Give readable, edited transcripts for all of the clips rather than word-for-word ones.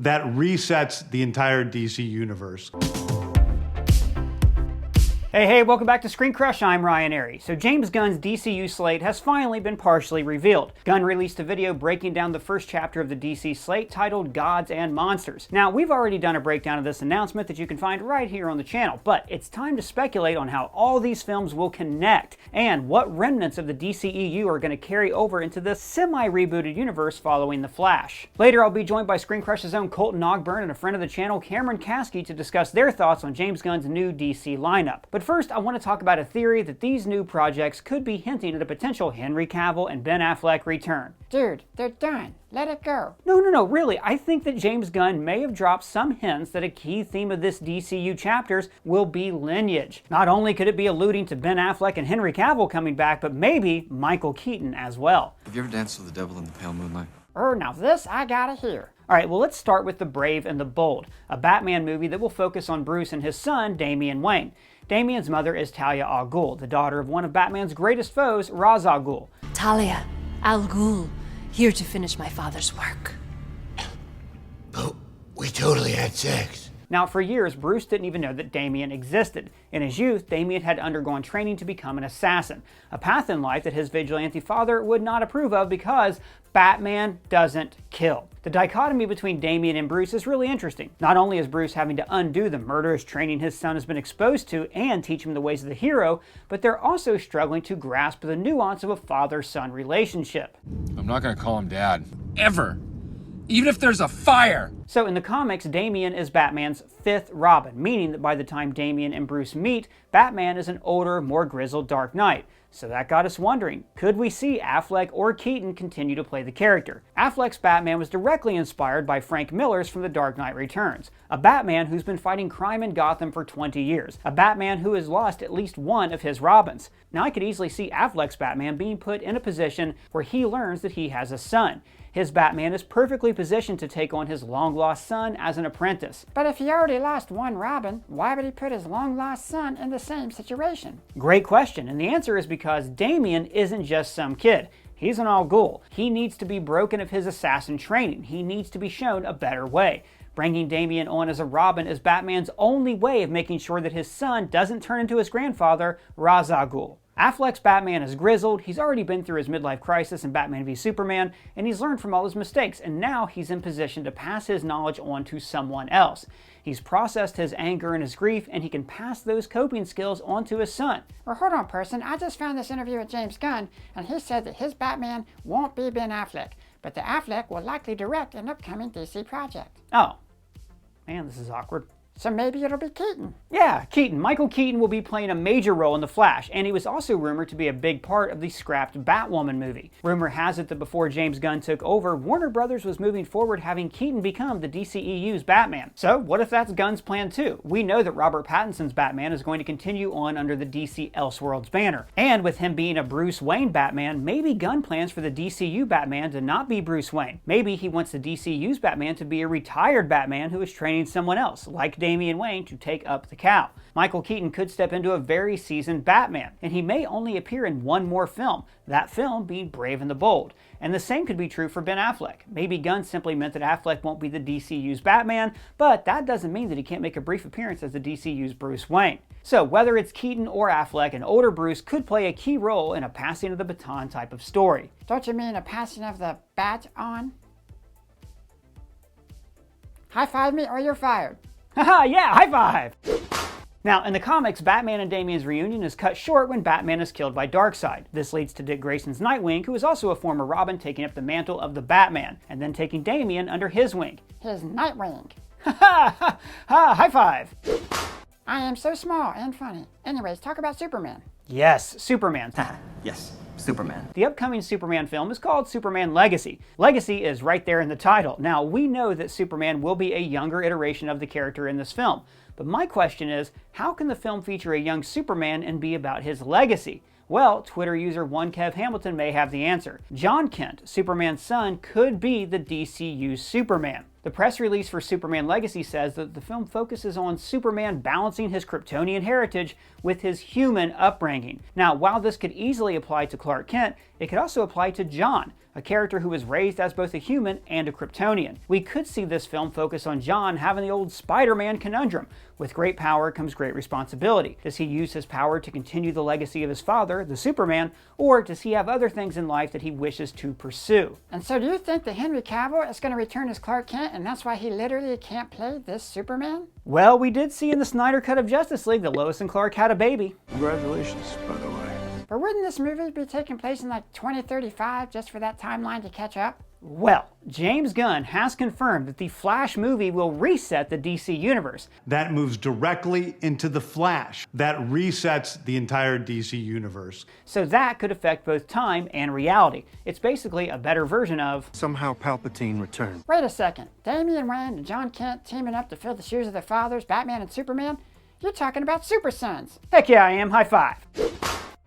that resets the entire DC universe. Hey, welcome back to Screen Crush. I'm Ryan Airy. So James Gunn's DCU slate has finally been partially revealed. Gunn released a video breaking down the first chapter of the DC slate titled Gods and Monsters. Now, we've already done a breakdown of this announcement that you can find right here on the channel, but it's time to speculate on how all these films will connect and what remnants of the DCEU are going to carry over into the semi-rebooted universe following The Flash. Later, I'll be joined by Screen Crush's own Colton Ogburn and a friend of the channel, Hanry Cavill, to discuss their thoughts on James Gunn's new DC lineup. But first, I want to talk about a theory that these new projects could be hinting at a potential Hanry Cavill and Ben Affleck return. Dude, they're done. Let it go. No, really. I think that James Gunn may have dropped some hints that a key theme of this DCU chapters will be lineage. Not only could it be alluding to Ben Affleck and Hanry Cavill coming back, but maybe Michael Keaton as well. Have you ever danced with the devil in the pale moonlight? Now this I gotta hear. Alright, well, let's start with The Brave and the Bold, a Batman movie that will focus on Bruce and his son, Damian Wayne. Damian's mother is Talia al Ghul, the daughter of one of Batman's greatest foes, Ra's al Ghul. Talia al Ghul, here to finish my father's work. But we totally had sex. Now, for years, Bruce didn't even know that Damian existed. In his youth, Damian had undergone training to become an assassin, a path in life that his vigilante father would not approve of because Batman doesn't kill. The dichotomy between Damian and Bruce is really interesting. Not only is Bruce having to undo the murderous training his son has been exposed to and teach him the ways of the hero, but they're also struggling to grasp the nuance of a father-son relationship. I'm not gonna call him Dad. Ever. Even if there's a fire! So in the comics, Damian is Batman's fifth Robin, meaning that by the time Damian and Bruce meet, Batman is an older, more grizzled Dark Knight. So that got us wondering, could we see Affleck or Keaton continue to play the character? Affleck's Batman was directly inspired by Frank Miller's from The Dark Knight Returns, a Batman who's been fighting crime in Gotham for 20 years, a Batman who has lost at least one of his Robins. Now I could easily see Affleck's Batman being put in a position where he learns that he has a son. His Batman is perfectly positioned to take on his long-lost son as an apprentice. But if he already lost one Robin, why would he put his long-lost son in the same situation? Great question, and the answer is because Damian isn't just some kid. He's an Al Ghul. He needs to be broken of his assassin training. He needs to be shown a better way. Bringing Damian on as a Robin is Batman's only way of making sure that his son doesn't turn into his grandfather, Ra's al Ghul. Affleck's Batman is grizzled, he's already been through his midlife crisis in Batman v Superman, and he's learned from all his mistakes, and now he's in position to pass his knowledge on to someone else. He's processed his anger and his grief, and he can pass those coping skills on to his son. Well, hold on, person. I just found this interview with James Gunn, and he said that his Batman won't be Ben Affleck, but the Affleck will likely direct an upcoming DC project. Oh. Man, this is awkward. So maybe it'll be Keaton. Yeah, Keaton. Michael Keaton will be playing a major role in The Flash, and he was also rumored to be a big part of the scrapped Batwoman movie. Rumor has it that before James Gunn took over, Warner Brothers was moving forward having Keaton become the DCEU's Batman. So what if that's Gunn's plan too? We know that Robert Pattinson's Batman is going to continue on under the DC Elseworlds banner. And with him being a Bruce Wayne Batman, maybe Gunn plans for the DCU Batman to not be Bruce Wayne. Maybe he wants the DCU's Batman to be a retired Batman who is training someone else, like Damian Wayne, to take up the cow. Michael Keaton could step into a very seasoned Batman, and he may only appear in one more film, that film being Brave and the Bold. And the same could be true for Ben Affleck. Maybe Gunn simply meant that Affleck won't be the DCU's Batman, but that doesn't mean that he can't make a brief appearance as the DCU's Bruce Wayne. So whether it's Keaton or Affleck, an older Bruce could play a key role in a passing of the baton type of story. Don't you mean a passing of the bat on? High five me or you're fired. Haha, yeah, high five! Now, in the comics, Batman and Damian's reunion is cut short when Batman is killed by Darkseid. This leads to Dick Grayson's Nightwing, who is also a former Robin, taking up the mantle of the Batman, and then taking Damian under his wing. His Nightwing. Ha ha ha! High five! I am so small and funny. Anyways, talk about Superman. Yes, Superman. Yes, Superman. The upcoming Superman film is called Superman Legacy. Legacy is right there in the title. Now, we know that Superman will be a younger iteration of the character in this film. But my question is, how can the film feature a young Superman and be about his legacy? Well, Twitter user 1KevHamilton may have the answer. John Kent, Superman's son, could be the DCU Superman. The press release for Superman Legacy says that the film focuses on Superman balancing his Kryptonian heritage with his human upbringing. Now, while this could easily apply to Clark Kent, it could also apply to John, a character who was raised as both a human and a Kryptonian. We could see this film focus on John having the old Spider-Man conundrum. With great power comes great responsibility. Does he use his power to continue the legacy of his father, the Superman, or does he have other things in life that he wishes to pursue? And so do you think that Hanry Cavill is going to return as Clark Kent, and that's why he literally can't play this Superman? Well, we did see in the Snyder Cut of Justice League that Lois and Clark had a baby. Congratulations, by the way. But wouldn't this movie be taking place in like 2035 just for that timeline to catch up? Well, James Gunn has confirmed that the Flash movie will reset the DC universe. That moves directly into the Flash. That resets the entire DC universe. So that could affect both time and reality. It's basically a better version of... Somehow Palpatine returned. Wait a second. Damian Wayne and John Kent teaming up to fill the shoes of their fathers, Batman and Superman? You're talking about Super Sons. Heck yeah, I am. High five.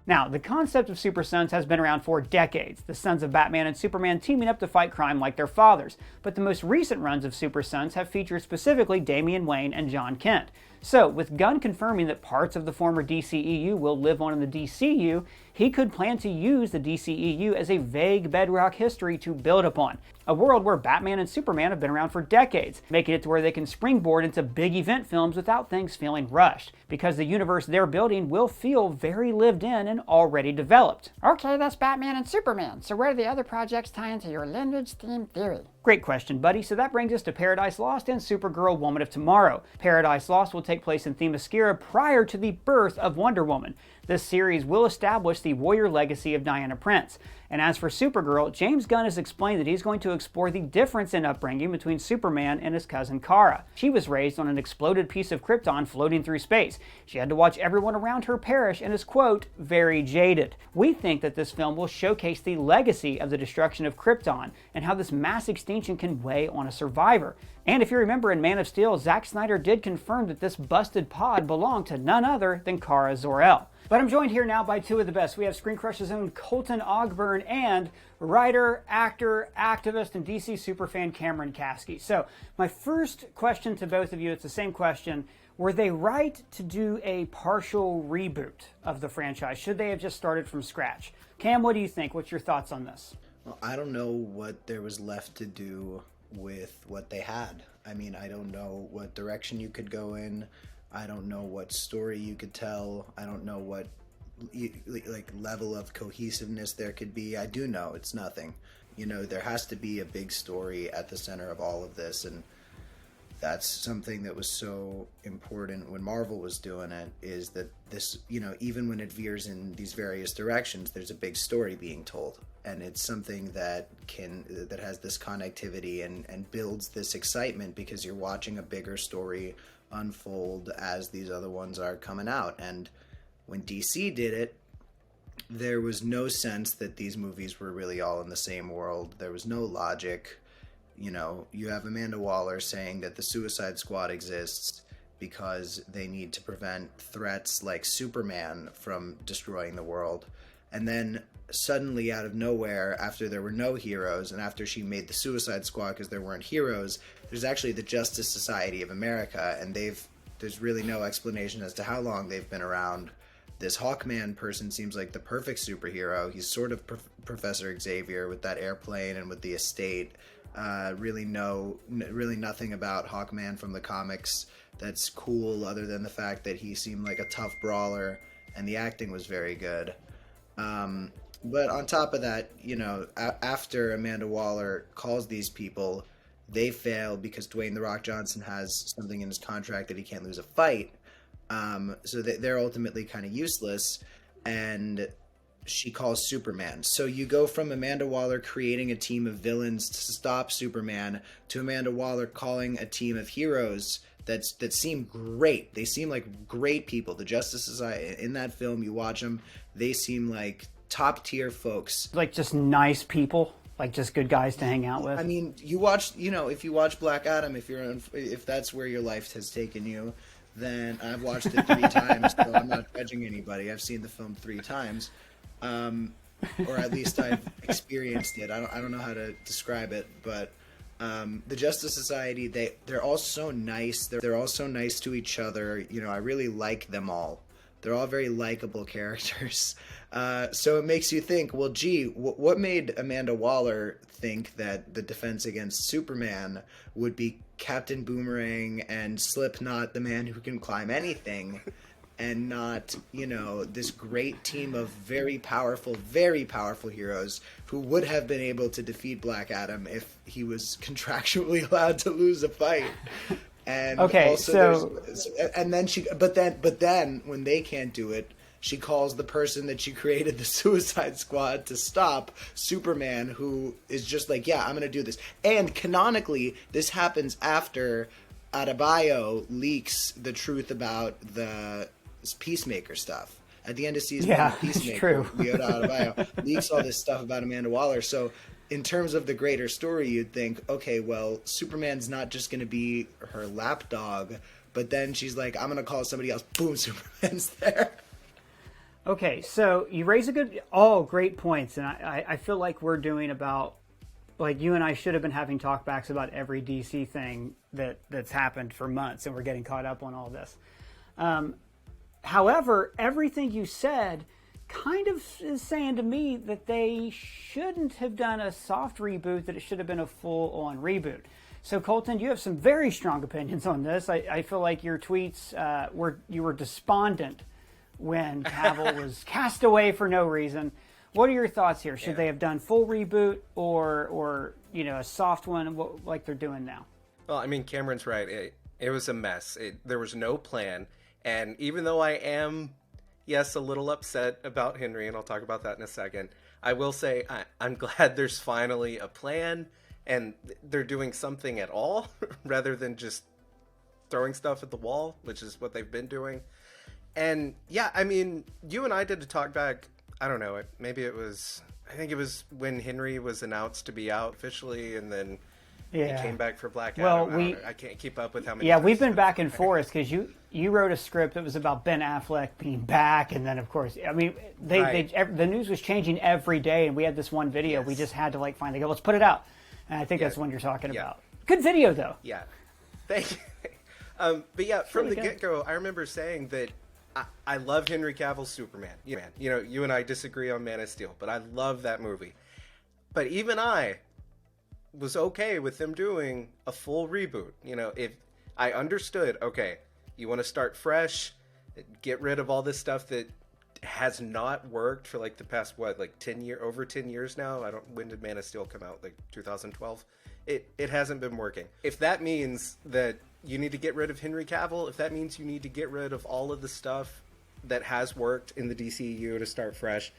Now, the concept of Super Sons has been around for decades, the sons of Batman and Superman teaming up to fight crime like their fathers, but the most recent runs of Super Sons have featured specifically Damian Wayne and John Kent. So, with Gunn confirming that parts of the former DCEU will live on in the DCU, he could plan to use the DCEU as a vague bedrock history to build upon. A world where Batman and Superman have been around for decades, making it to where they can springboard into big event films without things feeling rushed, because the universe they're building will feel very lived in and already developed. Okay, that's Batman and Superman. So where do the other projects tie into your lineage theme theory? Great question, buddy. So that brings us to Paradise Lost and Supergirl Woman of Tomorrow. Paradise Lost will take place in Themyscira prior to the birth of Wonder Woman. This series will establish the warrior legacy of Diana Prince. And as for Supergirl, James Gunn has explained that he's going to explore the difference in upbringing between Superman and his cousin Kara. She was raised on an exploded piece of Krypton floating through space. She had to watch everyone around her perish and is, quote, very jaded. We think that this film will showcase the legacy of the destruction of Krypton and how this mass extinction can weigh on a survivor. And if you remember in Man of Steel, Zack Snyder did confirm that this busted pod belonged to none other than Kara Zor-El. But I'm joined here now by two of the best. We have Screen Crush's own Colton Ogburn and writer, actor, activist, and DC superfan Cameron Kasky. So my first question to both of you, it's the same question. Were they right to do a partial reboot of the franchise? Should they have just started from scratch? Cam, what do you think? What's your thoughts on this? Well, I don't know what there was left to do with what they had. I mean, I don't know what direction you could go in. I don't know what story you could tell. I don't know what like level of cohesiveness there could be. I do know it's nothing. You know, there has to be a big story at the center of all of this, and that's something that was so important when Marvel was doing it, is that this, you know, even when it veers in these various directions, there's a big story being told. And it's something that has this connectivity and builds this excitement because you're watching a bigger story unfold as these other ones are coming out. And when DC did it, there was no sense that these movies were really all in the same world. There was no logic. You know, you have Amanda Waller saying that the Suicide Squad exists because they need to prevent threats like Superman from destroying the world. And then suddenly out of nowhere, after there were no heroes and after she made the Suicide Squad because there weren't heroes, there's actually the Justice Society of America, and there's really no explanation as to how long they've been around. This Hawkman person seems like the perfect superhero. He's sort of Professor Xavier with that airplane and with the estate. Really nothing about Hawkman from the comics that's cool other than the fact that he seemed like a tough brawler and the acting was very good. But on top of that, you know, after Amanda Waller calls these people, they fail because Dwayne "The Rock" Johnson has something in his contract that he can't lose a fight. So they're ultimately kind of useless, and she calls Superman. So you go from Amanda Waller creating a team of villains to stop Superman to Amanda Waller calling a team of heroes that seem great. They seem like great people. The Justice Society in that film, you watch them, they seem like top tier folks. Like just nice people, like just good guys to hang out with. I mean, if you watch Black Adam, if that's where your life has taken you, then I've watched it 3 times, so I'm not judging anybody. I've seen the film 3 times. Or at least I've experienced it. I don't know how to describe it, but the Justice Society, they're all so nice. They're all so nice to each other. You know, I really like them all. They're all very likable characters. So it makes you think, well, gee, what made Amanda Waller think that the defense against Superman would be Captain Boomerang and Slipknot, the man who can climb anything, and not, this great team of very powerful heroes who would have been able to defeat Black Adam if he was contractually allowed to lose a fight. And but then when they can't do it, she calls the person that she created the Suicide Squad to stop, Superman, who is just like, yeah, I'm going to do this. And canonically, this happens after Adebayo leaks the truth about the Peacemaker stuff. At the end of season one of Peacemaker, Leota Adebayo leaks all this stuff about Amanda Waller. So in terms of the greater story, you'd think, okay, well, Superman's not just going to be her lapdog, but then she's like, I'm going to call somebody else. Boom, Superman's there. Okay, so you raise great points, and I feel like we're doing about, like, you and I should have been having talkbacks about every DC thing that's happened for months, and we're getting caught up on all this. However, everything you said kind of is saying to me that they shouldn't have done a soft reboot, that it should have been a full-on reboot. So, Colton, you have some very strong opinions on this. I feel like your tweets you were despondent when Cavill was cast away for no reason. What are your thoughts here? Should they have done full reboot or a soft one like they're doing now? Well, I mean, Cameron's right. It was a mess. There was no plan. And even though I am, yes, a little upset about Henry, and I'll talk about that in a second, I will say I'm glad there's finally a plan and they're doing something at all rather than just throwing stuff at the wall, which is what they've been doing. And yeah, I mean, you and I did a talk back, I don't know, I think it was when Henry was announced to be out officially, and then he came back for Black Adam. I can't keep up with how many times we've been back and forth, because you wrote a script that was about Ben Affleck being back, and then, of course, I mean, the news was changing every day, and we had this one video. We just had to, finally go, let's put it out. And I think that's one you're talking about. Good video, though. Yeah. Thank you. But yeah, from the get-go, I remember saying that I love Hanry Cavill's Superman. You and I disagree on Man of Steel, but I love that movie. But even I was okay with them doing a full reboot. If I understood, okay, you want to start fresh, get rid of all this stuff that has not worked for the past, over 10 years now. When did Man of Steel come out? 2012? It hasn't been working. If that means that you need to get rid of Hanry Cavill, if that means you need to get rid of all of the stuff that has worked in the DCEU to start fresh,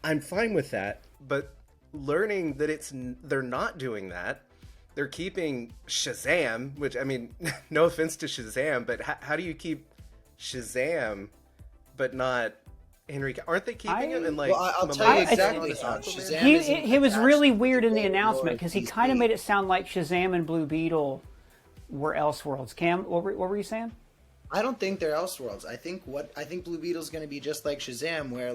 I'm fine with that. But learning that they're not doing that, they're keeping Shazam, which, I mean, no offense to Shazam, but how do you keep Shazam but not Henry? Aren't they keeping him in I'll tell you exactly how Shazam he was really weird in the announcement, because he kind of made it sound like Shazam and Blue Beetle were Elseworlds. Cam, what were you saying? I don't think they're Elseworlds. I think Blue Beetle's going to be just like Shazam, where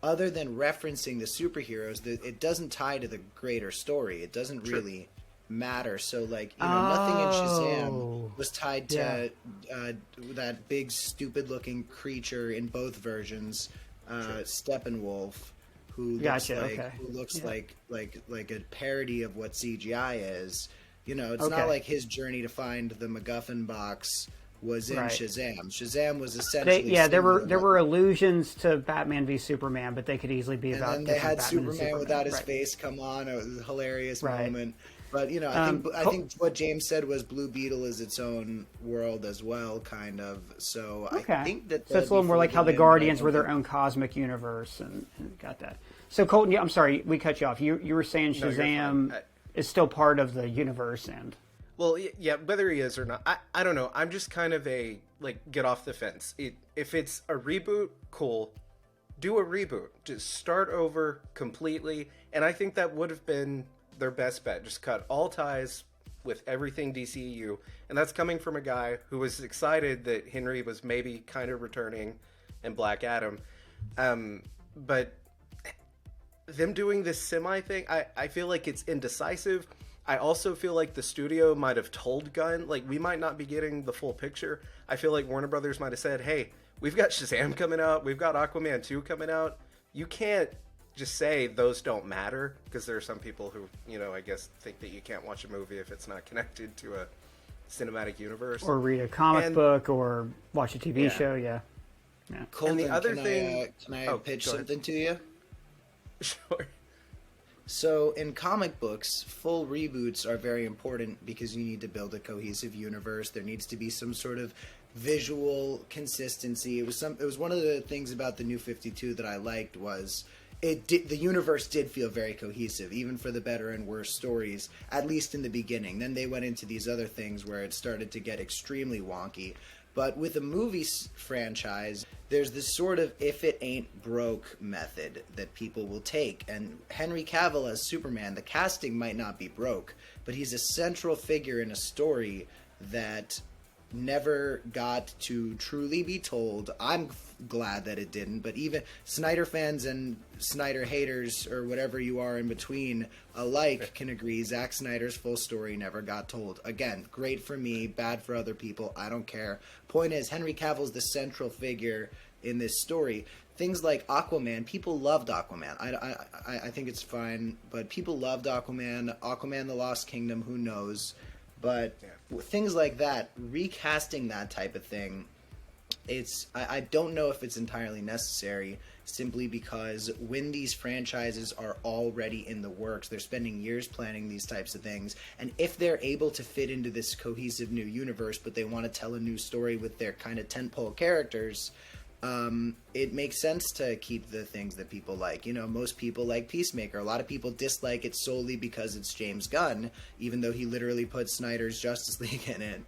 other than referencing the superheroes, it doesn't tie to the greater story. It doesn't really matter. So nothing in Shazam was tied to that big stupid looking creature in both versions, Steppenwolf, who looks like a parody of what CGI is. It's not like his journey to find the MacGuffin box was in Shazam. Shazam was essentially there were allusions to Batman v Superman, but they could easily be about. And then they had Batman Superman without his face come on. It was a hilarious moment. But I think what James said was Blue Beetle is its own world as well, kind of. So I think that so it's a little more like how the Guardians were their own cosmic universe, and got that. So Colton, I'm sorry we cut you off. You were saying Shazam is still part of the universe, and well, yeah, whether he is or not, I don't know. I'm just kind of get off the fence. If it's a reboot, cool. Do a reboot. Just start over completely. And I think that would have been their best bet. Just cut all ties with everything DCEU. And that's coming from a guy who was excited that Henry was maybe kind of returning in Black Adam. But them doing this semi thing, I feel like it's indecisive. I also feel like the studio might have told Gunn, we might not be getting the full picture. I feel like Warner Brothers might have said, hey, we've got Shazam coming out. We've got Aquaman 2 coming out. You can't just say those don't matter, because there are some people who, I guess think that you can't watch a movie if it's not connected to a cinematic universe. Or read a comic book or watch a TV show, yeah. Colton, and the other can thing... I pitch something to you? Sure. So in comic books, full reboots are very important because you need to build a cohesive universe. There needs to be some sort of visual consistency. It was one of the things about the New 52 that I liked was the universe did feel very cohesive, even for the better and worse stories, at least in the beginning. Then they went into these other things where it started to get extremely wonky. But with a movie franchise, there's this sort of if it ain't broke method that people will take. And Hanry Cavill as Superman, the casting might not be broke, but he's a central figure in a story that never got to truly be told. I'm glad that it didn't, but even Snyder fans and Snyder haters, or whatever you are in between, alike can agree Zack Snyder's full story never got told. Again, great for me, bad for other people, I don't care. Point is, Hanry Cavill's the central figure in this story. Things like Aquaman, people loved Aquaman. I think it's fine, but people loved Aquaman. Aquaman the Lost Kingdom, who knows? But things like that, recasting that type of thing, I don't know if it's entirely necessary, simply because when these franchises are already in the works, they're spending years planning these types of things, and if they're able to fit into this cohesive new universe, but they want to tell a new story with their kind of tentpole characters, it makes sense to keep the things that people like. Most people like Peacemaker. A lot of people dislike it solely because it's James Gunn, even though he literally put Snyder's Justice League in it.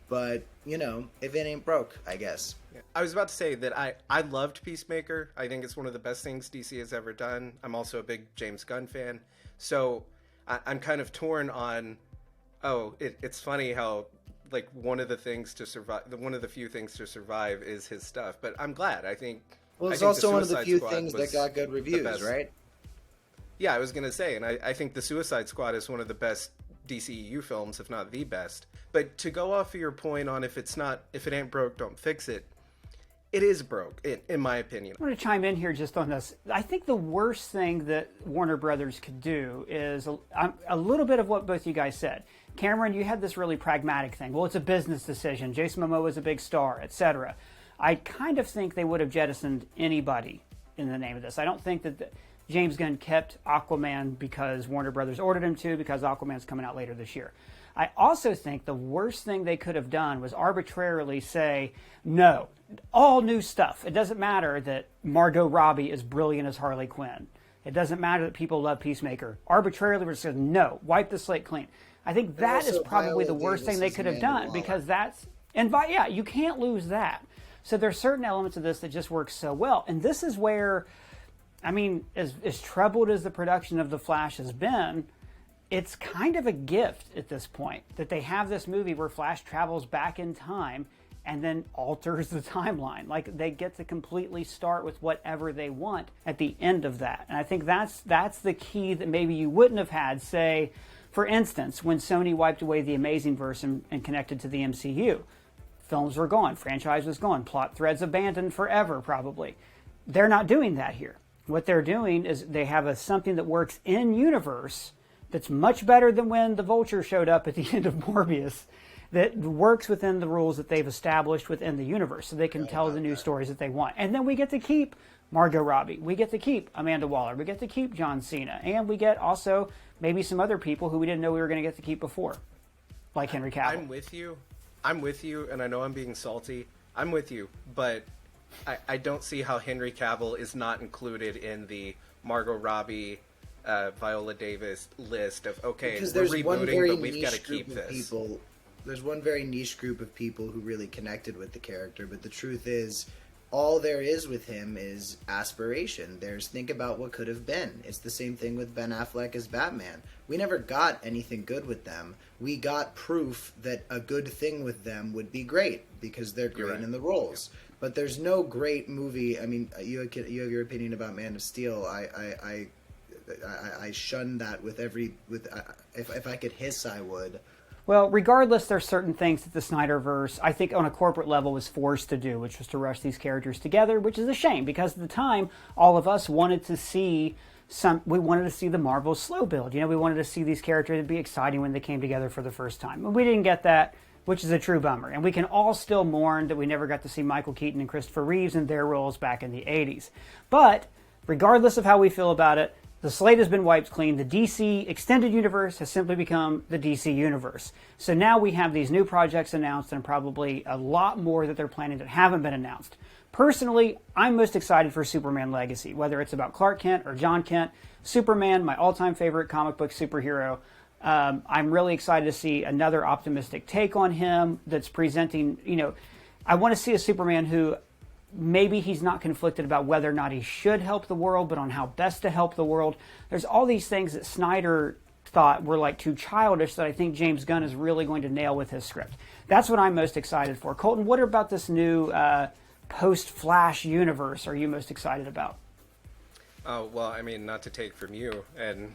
But, if it ain't broke, I guess. I was about to say that I loved Peacemaker. I think it's one of the best things DC has ever done. I'm also a big James Gunn fan. So I'm kind of torn on, it's funny how, like, one of the few things to survive is his stuff. But I'm glad. I think... Well, it's also one of the few things that got good reviews, right? Yeah, I was going to say, and I think The Suicide Squad is one of the best DCEU films, if not the best. But to go off of your point on if it ain't broke, don't fix it, it is broke, in my opinion. I want to chime in here just on this. I think the worst thing that Warner Brothers could do is a little bit of what both you guys said. Cameron, you had this really pragmatic thing. Well, it's a business decision. Jason Momoa is a big star, etc. I kind of think they would have jettisoned anybody in the name of this. I don't think that James Gunn kept Aquaman because Warner Brothers ordered him to, because Aquaman's coming out later this year. I also think the worst thing they could have done was arbitrarily say, no, all new stuff. It doesn't matter that Margot Robbie is brilliant as Harley Quinn. It doesn't matter that people love Peacemaker. Arbitrarily, we're just saying, no, wipe the slate clean. I think that is probably the worst thing they could have done, because you can't lose that. So there's certain elements of this that just work so well. And this is where, as troubled as the production of The Flash has been, it's kind of a gift at this point that they have this movie where Flash travels back in time and then alters the timeline. Like, they get to completely start with whatever they want at the end of that. And I think that's the key that maybe you wouldn't have had, say, for instance, when Sony wiped away the Amazing Verse and connected to the MCU. Films were gone, franchise was gone, plot threads abandoned forever, probably. They're not doing that here. What they're doing is they have something that works in universe that's much better than when the Vulture showed up at the end of Morbius, that works within the rules that they've established within the universe, so they can tell the new stories that they want. And then we get to keep Margot Robbie, we get to keep Amanda Waller, we get to keep John Cena, and we get also maybe some other people who we didn't know we were going to get to keep before, like Hanry Cavill. I'm with you, and I know I'm being salty. I'm with you, but I don't see how Hanry Cavill is not included in the Margot Robbie, Viola Davis list of, okay, we're rebooting, but we've got to keep this. There's one very niche group of people who really connected with the character, but the truth is, all there is with him is aspiration. There's think about what could have been. It's the same thing with Ben Affleck as Batman. We never got anything good with them. We got proof that a good thing with them would be great because they're great in the roles. Yeah. But there's no great movie. I mean, you have your opinion about Man of Steel. I shun that with if I could hiss, I would. Well, regardless, there's certain things that the Snyderverse, I think on a corporate level, was forced to do, which was to rush these characters together, which is a shame, because at the time, all of us wanted to see we wanted to see the Marvel slow build. We wanted to see these characters be exciting when they came together for the first time. And we didn't get that, which is a true bummer. And we can all still mourn that we never got to see Michael Keaton and Christopher Reeves in their roles back in the 80s. But regardless of how we feel about it, the slate has been wiped clean. The DC Extended Universe has simply become the DC Universe. So now we have these new projects announced and probably a lot more that they're planning that haven't been announced. Personally, I'm most excited for Superman Legacy, whether it's about Clark Kent or John Kent. Superman, my all-time favorite comic book superhero. I'm really excited to see another optimistic take on him that's presenting, I want to see a Superman who maybe he's not conflicted about whether or not he should help the world, but on how best to help the world. There's all these things that Snyder thought were like too childish that I think James Gunn is really going to nail with his script. That's what I'm most excited for. Colton, what about this new post-Flash universe are you most excited about? Oh, well, I mean, not to take from you, and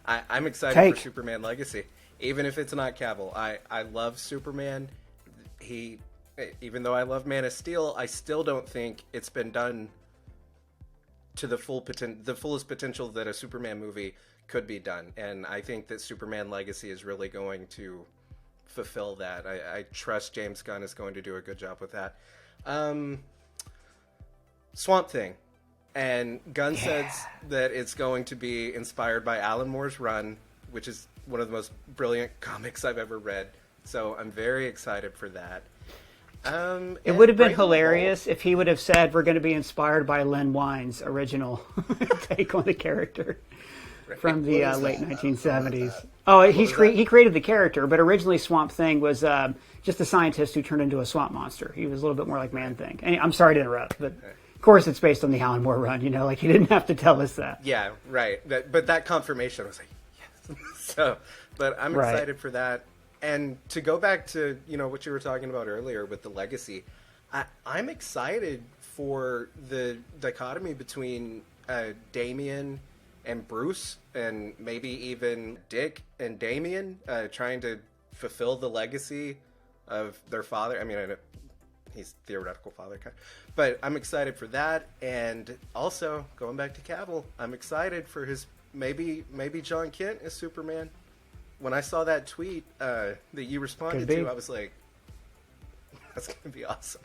I'm excited for Superman Legacy. Even if it's not Cavill, I love Superman. Even though I love Man of Steel, I still don't think it's been done to the fullest potential that a Superman movie could be done. And I think that Superman Legacy is really going to fulfill that. I trust James Gunn is going to do a good job with that. Swamp Thing. And Gunn says that it's going to be inspired by Alan Moore's run, which is one of the most brilliant comics I've ever read. So I'm very excited for that. It would have been hilarious if he would have said we're going to be inspired by Len Wein's original take on the character from the late 1970s. Oh, he created the character, but originally Swamp Thing was just a scientist who turned into a swamp monster. He was a little bit more like Man-Thing. And I'm sorry to interrupt, but of course it's based on the Alan Moore run. Like he didn't have to tell us that. Yeah, right. But that confirmation was like, yes. But I'm excited for that. And to go back to, what you were talking about earlier with the legacy, I'm excited for the dichotomy between Damian and Bruce, and maybe even Dick and Damian trying to fulfill the legacy of their father. I mean, he's theoretical father, but I'm excited for that. And also, going back to Cavill, I'm excited for his maybe John Kent as Superman. When I saw that tweet that you responded to, I was like, that's going to be awesome.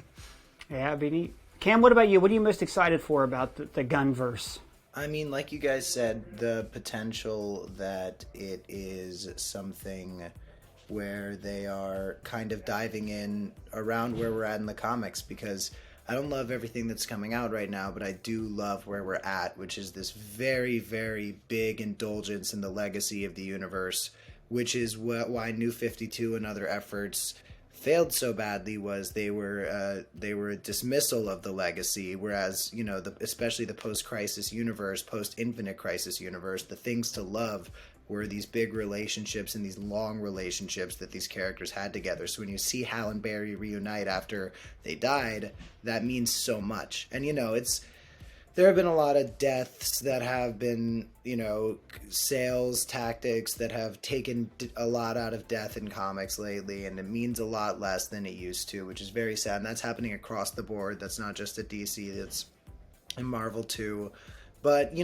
Yeah, it'd be neat. Cam, what about you? What are you most excited for about the Gunverse? I mean, like you guys said, the potential that it is something where they are kind of diving in around where we're at in the comics, because I don't love everything that's coming out right now, but I do love where we're at, which is this very, very big indulgence in the legacy of the universe, which is why New 52 and other efforts failed so badly. Was they were a dismissal of the legacy, whereas especially the post-Crisis universe, post-Infinite Crisis universe, the things to love were these big relationships and these long relationships that these characters had together. So when you see Hal and Barry reunite after they died, that means so much. And there have been a lot of deaths that have been, sales tactics that have taken a lot out of death in comics lately, and it means a lot less than it used to, which is very sad. And that's happening across the board. That's not just at DC, that's in Marvel too. But,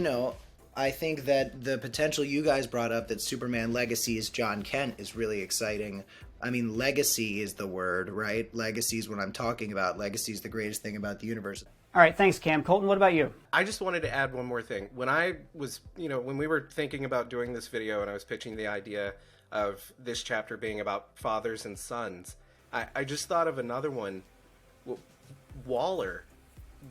I think that the potential you guys brought up, that Superman Legacy is John Kent, is really exciting. I mean, legacy is the word, right? Legacy is what I'm talking about. Legacy is the greatest thing about the universe. All right, thanks, Cam. Colton, what about you? I just wanted to add one more thing. When I was, when we were thinking about doing this video and I was pitching the idea of this chapter being about fathers and sons, I just thought of another one. Waller,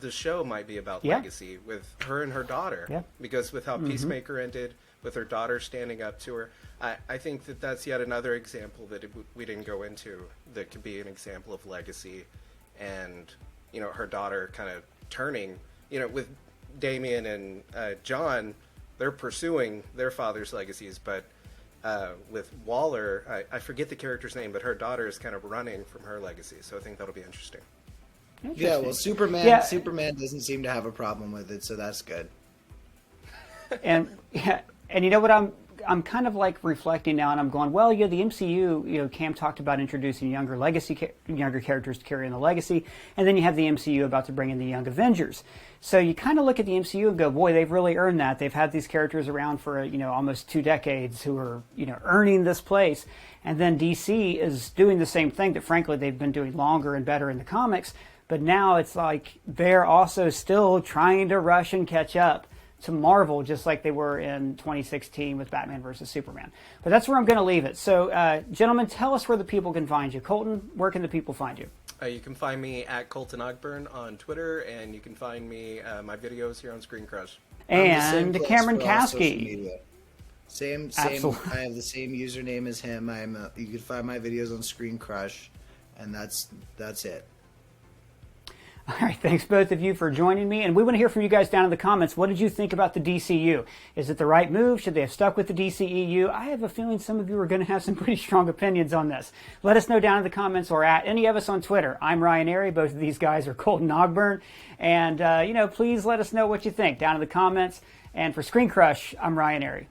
the show might be about legacy with her and her daughter, because with how Peacemaker ended, with her daughter standing up to her, I think that that's yet another example that we didn't go into that could be an example of legacy. And her daughter kind of turning, with Damian and John, they're pursuing their father's legacies, but with Waller, I forget the character's name, but her daughter is kind of running from her legacy, so I think that'll be interesting. Yeah, well, Superman doesn't seem to have a problem with it, so that's good. And you know what I'm kind of like reflecting now, and I'm going, well, the MCU, Cam talked about introducing younger characters to carry in the legacy, and then you have the MCU about to bring in the Young Avengers. So you kind of look at the MCU and go, boy, they've really earned that. They've had these characters around for, almost 2 decades who are, earning this place. And then DC is doing the same thing that, frankly, they've been doing longer and better in the comics. But now it's like they're also still trying to rush and catch up to Marvel, just like they were in 2016 with Batman versus Superman. But that's where I'm going to leave it. So, gentlemen, tell us where the people can find you. Colton, where can the people find you? You can find me at Colton Ogburn on Twitter, and you can find me my videos here on Screen Crush. And Cameron Kasky. Same. Absolutely. I have the same username as him. You can find my videos on Screen Crush, and that's it. All right, thanks both of you for joining me, and we want to hear from you guys down in the comments. What did you think about the DCU? Is it the right move? Should they have stuck with the DCEU? I have a feeling some of you are going to have some pretty strong opinions on this. Let us know down in the comments or at any of us on Twitter. I'm Ryan Airy. Both of these guys are Colton Ogburn. And, please let us know what you think down in the comments. And for Screen Crush, I'm Ryan Airy.